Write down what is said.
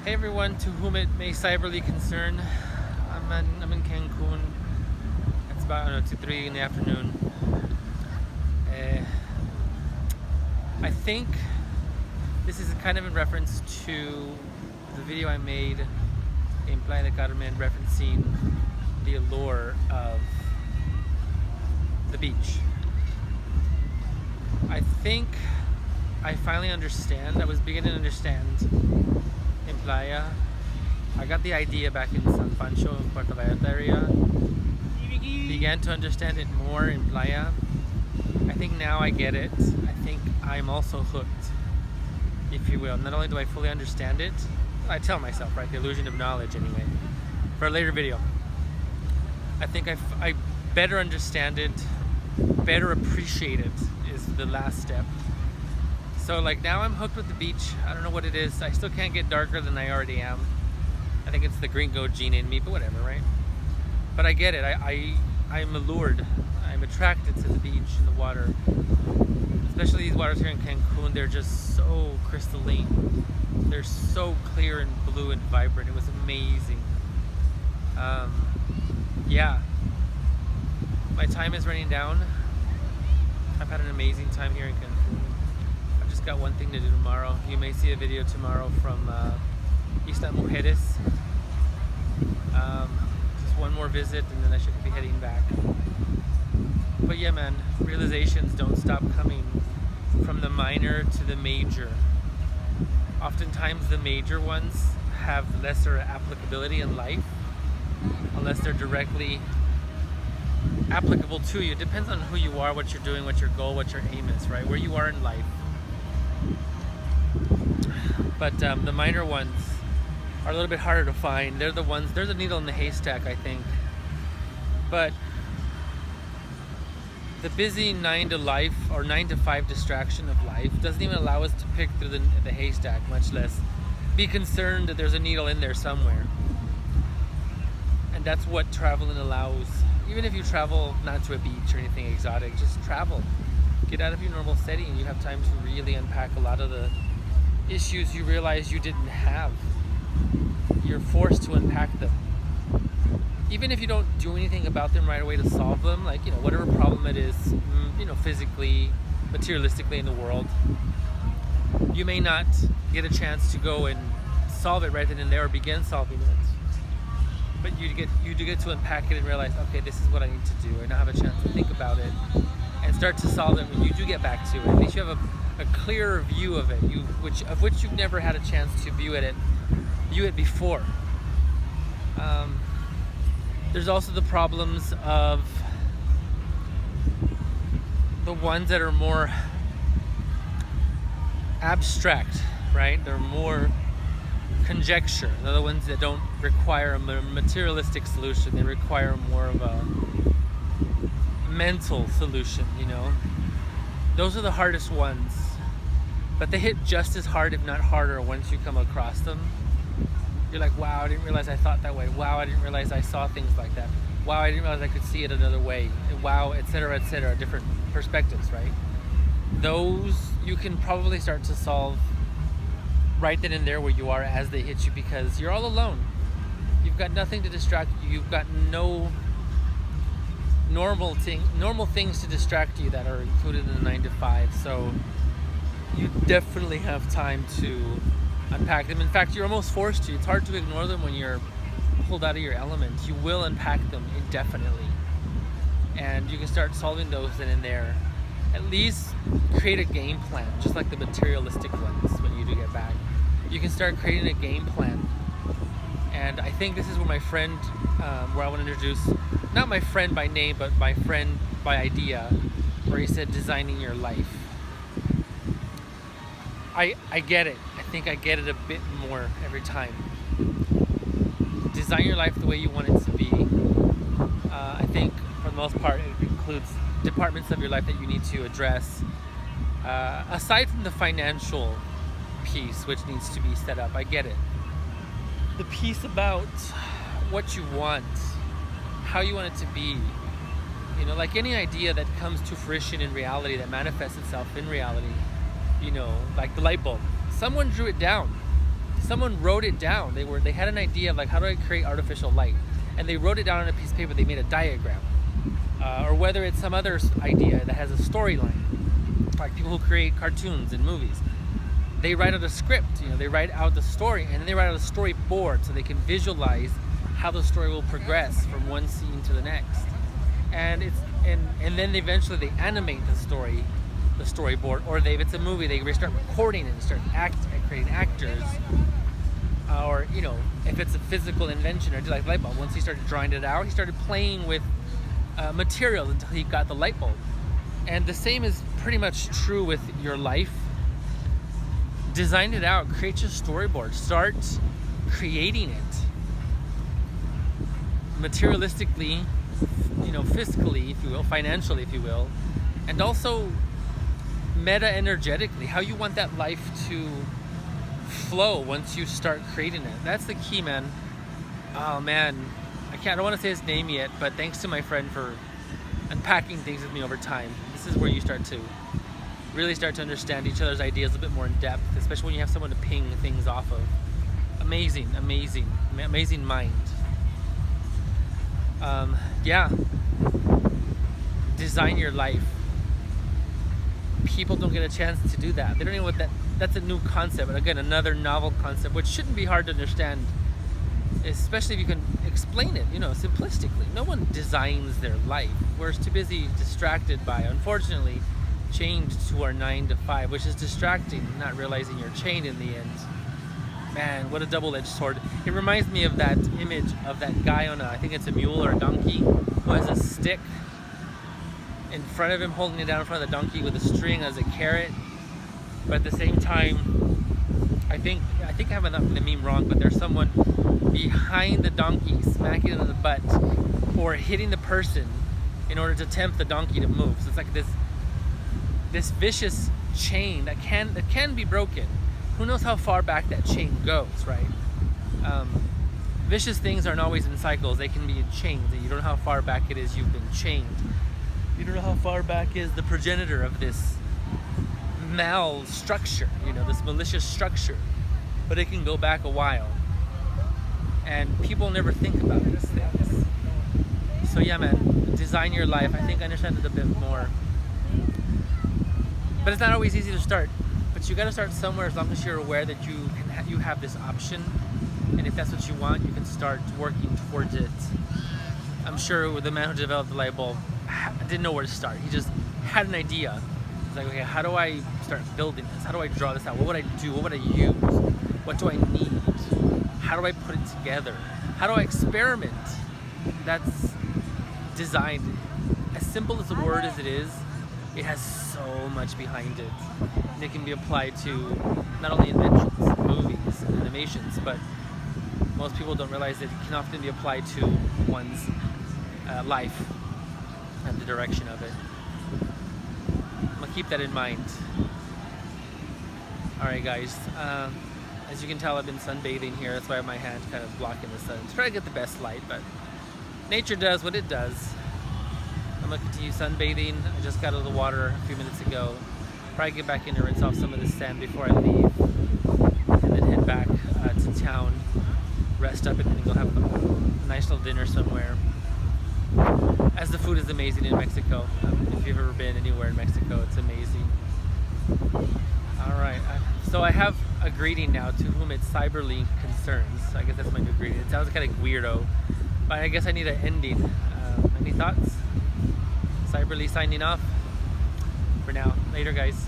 Hey everyone, to whom it may cyberly concern, I'm in Cancun. It's about, I don't know, 2, 3 in the afternoon. Uh, I think this is kind of in reference to the video I made in Playa del Carmen referencing the allure of the beach. I think I finally understand, I was beginning to understand in Playa. I got the idea back in San Pancho in Puerto Vallarta area. Began to understand it more in Playa. I think now I get it. I think I'm also hooked, if you will. Not only do I fully understand it, I tell myself, right, the illusion of knowledge anyway, for a later video. I think I better understand it, better appreciate it is the last step. So like now I'm hooked with the beach. I don't know what it is. I still can't get darker than I already am. I think it's the gringo gene in me, but whatever, right? But I get it. I'm allured. I'm attracted to the beach and the water. Especially these waters here in Cancun. They're just so crystalline. They're so clear and blue and vibrant. It was amazing. Yeah. My time is running down. I've had an amazing time here in Cancun. Got one thing to do tomorrow. You may see a video tomorrow from Isla Mujeres. Just one more visit and then I should be heading back. But yeah, man, realizations don't stop coming from the minor to the major. Oftentimes the major ones have lesser applicability in life unless they're directly applicable to you. It depends on who you are, what you're doing, what your goal, what your aim is, right? Where you are in life. But the minor ones are a little bit harder to find. They're the needle in the haystack, I think. But the busy 9 to 5 distraction of life doesn't even allow us to pick through the haystack, much less be concerned that there's a needle in there somewhere. And that's what traveling allows. Even if you travel not to a beach or anything exotic, just travel. Get out of your normal setting and you have time to really unpack a lot of the issues you realize you didn't have. You're forced to unpack them. Even if you don't do anything about them right away to solve them, like, whatever problem it is, physically, materialistically in the world, you may not get a chance to go and solve it right then and there or begin solving it. But you do get to unpack it and realize, okay, this is what I need to do. I now have a chance to think about it and start to solve it when you do get back to it. At least you have a clearer view of it, of which you've never had a chance to view it before. There's also the problems of the ones that are more abstract, right? They're more conjecture. They're the ones that don't require a materialistic solution. They require more of a mental solution, Those are the hardest ones. But they hit just as hard, if not harder, once you come across them. You're like, wow, I didn't realize I thought that way. Wow, I didn't realize I saw things like that. Wow, I didn't realize I could see it another way. Wow, etc., different perspectives, right? Those you can probably start to solve right then and there where you are as they hit you, because you're all alone. You've got nothing to distract you. You've got no normal things to distract you that are included in the 9 to 5. So you definitely have time to unpack them. In fact, you're almost forced to. It's hard to ignore them when you're pulled out of your element. You will unpack them indefinitely. And you can start solving those then and there. At least create a game plan, just like the materialistic ones when you do get back. You can start creating a game plan. And I think this is where my friend, where I want to introduce, not my friend by name, but my friend by idea, where he said designing your life. I get it. I think I get it a bit more every time. Design your life the way you want it to be. I think for the most part it includes departments of your life that you need to address. Aside from the financial piece, which needs to be set up, I get it. The piece about what you want, how you want it to be, like any idea that comes to fruition in reality, that manifests itself in reality, like the light bulb. Someone drew it down. someone wrote it down. They had an idea of like, how do I create artificial light, and they wrote it down on a piece of paper. They made a diagram, or whether it's some other idea that has a storyline, like people who create cartoons and movies. They write out a script, they write out the story, and then they write out a storyboard so they can visualize how the story will progress from one scene to the next. And then eventually they animate the storyboard, or if it's a movie, they start recording it and start creating actors. Or if it's a physical invention, or like light bulb, once he started drawing it out, he started playing with materials until he got the light bulb. And the same is pretty much true with your life. Design it out, create your storyboard, start creating it materialistically, fiscally, if you will, financially, if you will, and also meta-energetically, how you want that life to flow once you start creating it. That's the key, man. Oh man, I don't want to say his name yet, but thanks to my friend for unpacking things with me over time. This is where you really start to understand each other's ideas a bit more in depth, especially when you have someone to ping things off of. Amazing mind. Design your life. People don't get a chance to do that. They don't know that's a new concept, but again, another novel concept, which shouldn't be hard to understand, especially if you can explain it, simplistically. No one designs their life. We're too busy distracted by, unfortunately, chained to our 9 to 5, which is distracting, not realizing you're chained in the end. Man, what a double-edged sword. It reminds me of that image of that guy on I think it's a mule or a donkey, who has a stick in front of him, holding it down in front of the donkey with a string as a carrot. But at the same time, I think I have the meme wrong, but there's someone behind the donkey smacking it in the butt or hitting the person in order to tempt the donkey to move. So it's like this vicious chain that can be broken. Who knows how far back that chain goes, right? Vicious things aren't always in cycles. They can be in chains, and you don't know how far back it is you've been chained. You don't know how far back is the progenitor of this structure, this malicious structure. But it can go back a while. And people never think about these things. So yeah, man, design your life. I think I understand it a bit more. But it's not always easy to start. But you got to start somewhere, as long as you're aware that you have this option, and if that's what you want, you can start working towards it. I'm sure the man who developed the light bulb didn't know where to start. He just had an idea. He's like, okay, how do I start building this? How do I draw this out? What would I do? What would I use? What do I need? How do I put it together? How do I experiment? That's design. As simple as the word as it is, it has so much behind it. And it can be applied to not only inventions, movies, and animations, but most people don't realize that it can often be applied to one's life and the direction of it. I'm gonna keep that in mind. Alright guys, as you can tell, I've been sunbathing here. That's why my hand's kind of blocking the sun. Try to get the best light, but nature does what it does. I'm gonna continue sunbathing. I just got out of the water a few minutes ago. Probably get back in and rinse off some of the sand before I leave, and then head back to town, rest up, and then go have a nice little dinner somewhere. As the food is amazing in Mexico. If you've ever been anywhere in Mexico, it's amazing. Alright, so I have a greeting now, to whom it cyberly concerns. I guess that's my new greeting. It sounds kind of weirdo, but I guess I need an ending. Any thoughts? Cyberly signing off for now. Later, guys.